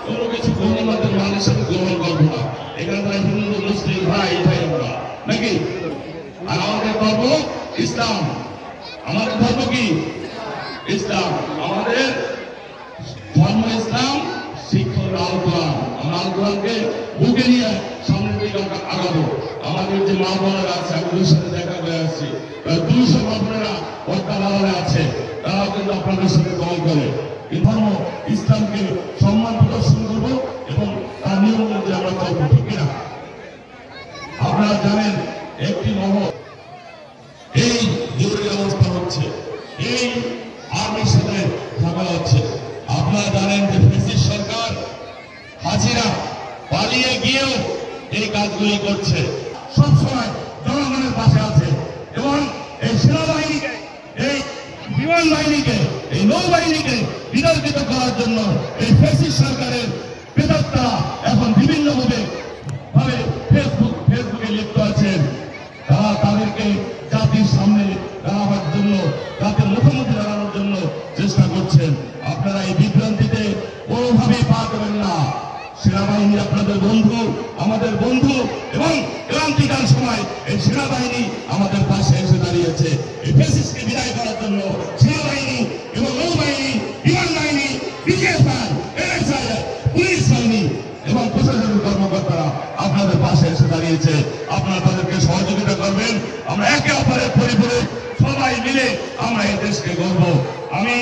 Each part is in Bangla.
কোনো কিছু গণমাধ্যম মানুষের গ্রহণ করবো না। এখানে তারা হিন্দু মুসলিম ভাই ভাই আমরা নাকি, আর আমাদের ধর্ম ইসলাম। আমাদের ধর্ম কি? ইসলাম। আমাদের ধর্ম ইসলাম, শিক্ষক আল কোরআন। আমরা আল কোরআনকে বুকে নিয়ে সামনের দিকে আগাবো। আমাদের যে মা বোনেরা আছে, আমি ওদের সাথে দেখা করে আসছি, 200 মা বোনেরা পর্দালালে আছে, তারাও কিন্তু আপনাদের সাথে দল করে। এই ধর্ম ইসলামকে সম্মান প্রদর্শন করবো এবং তার নিয়ম অনুযায়ী আমরা চলবো, ঠিক কিনা? আপনারা জানেন একটি মহল এই জরুরি অবস্থা হচ্ছে, এই আর্মির সাথে ঝামেলা হচ্ছে। আপনারা জানেন যে ফ্যাসিস্ট সরকার হাসিনা পালিয়ে গিয়েও এই কাজগুলি করছে, সবসময় জনগণের পাশে আছে এবং এই সেনাবাহিনীকে, এই বিমান বাহিনীকে, এই নৌবাহিনীকে বিতর্কিত করার জন্য এই ফ্যাসিস্ট সরকারের প্রেতাত্মা এখন বিভিন্ন ভাবে ফেসবুকে লিপ্ত আছেন। তারা তাদেরকে জাতির সামনে দাঁড়াবার জন্য, জাতির মুখোমুখি দাঁড়ানোর জন্য চেষ্টা করছেন। আপনারা এই বিভ্রান্তিতে কোনোভাবেই পা দেবেন না। সেনাবাহিনী আপনাদের বন্ধু, আমাদের বন্ধু, এবং ক্রান্তিকাল সময় এই সেনাবাহিনী আমাদের পাশে এসে দাঁড়িয়েছে। এই ফ্যাসিস্টকে বিদায় করার জন্য সেনাবাহিনী এবং নৌবাহিনী, বিমান বাহিনী, বিজিএফআই, পুলিশ বাহিনী এবং প্রশাসনিক কর্মকর্তারা আপনাদের পাশে এসে দাঁড়িয়েছে। আপনারা তাদেরকে সহযোগিতা করবেন। আমরা একে অপরের পরিপূরক, সবাই মিলে আমরা এই দেশকে গড়ব। আমি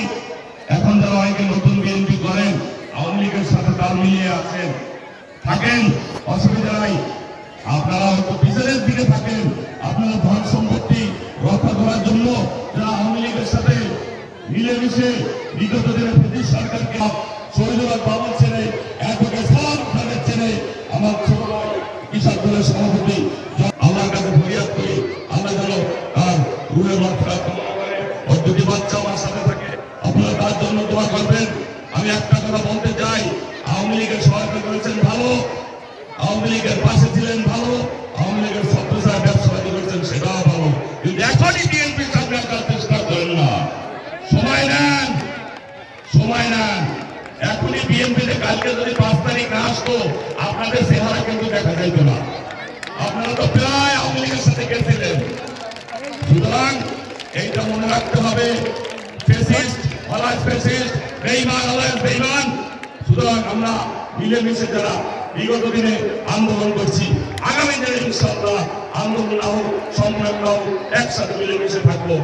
এখন যারা অনেকে নতুন বিএনপি করেন, আওয়ামী লীগের সাথে তাল মিলিয়ে আছেন, থাকেন, অসুবিধা নাই। আপনারা হয়তো বিচারের দিকে থাকেন, আপনারা ধন সম্পত্তি রক্ষা করার জন্য যারা আওয়ামী লীগের সাথে মিলেমিশে বিগত দিনে ব্রিটিশ সরকারকে, শহীদুল্লাহ বাবুল ছেলে, অ্যাডভোকেট সালাম খানের ছেলে, আমার ছোট ভাই কৃষক দলের সভাপতি, আল্লাহর কাছে ফরিয়াদ করি আল্লাহ যেন তার রুহের মাত্রাত করে। ওর দুটি বাচ্চা আমার সাথে থাকে, আপনারা তার জন্য দোয়া করবেন। আমি একটা কথা বলতে চাই, আওয়ামী লীগের সহায়তা করেছেন ভালো, আওয়ামী লীগের পাশে ছিলেন ভালো, আওয়ামী লীগের ছত্রছায়া ব্যবসা করেছেন সেটাও ভালো, কিন্তু এখনই বিএনপির সামনে আসার চেষ্টা করেন না। সময় নেন, সময় নেন। এখনই বিএনপিতে কালকে যদি 5 তারিখ না আসতো, আপনাদের চেহারা কিন্তু দেখা যাইত না। আপনারা তো প্রায় আওয়ামী লীগের সাথে গেছিলেন। সুতরাং এইটা মনে রাখতে হবে, ফ্যাসিস্ট অলওয়েজ ফ্যাসিস্ট, বেঈমান অলওয়েজ বেঈমান। সুতরাং আমরা মিলেমিশে যারা বিগত দিনে আন্দোলন করছি, আগামী দিনে ইনশাআল্লাহ আন্দোলন হোক, সংগ্রাম হোক, একসাথে মিলেমিশে থাকবো।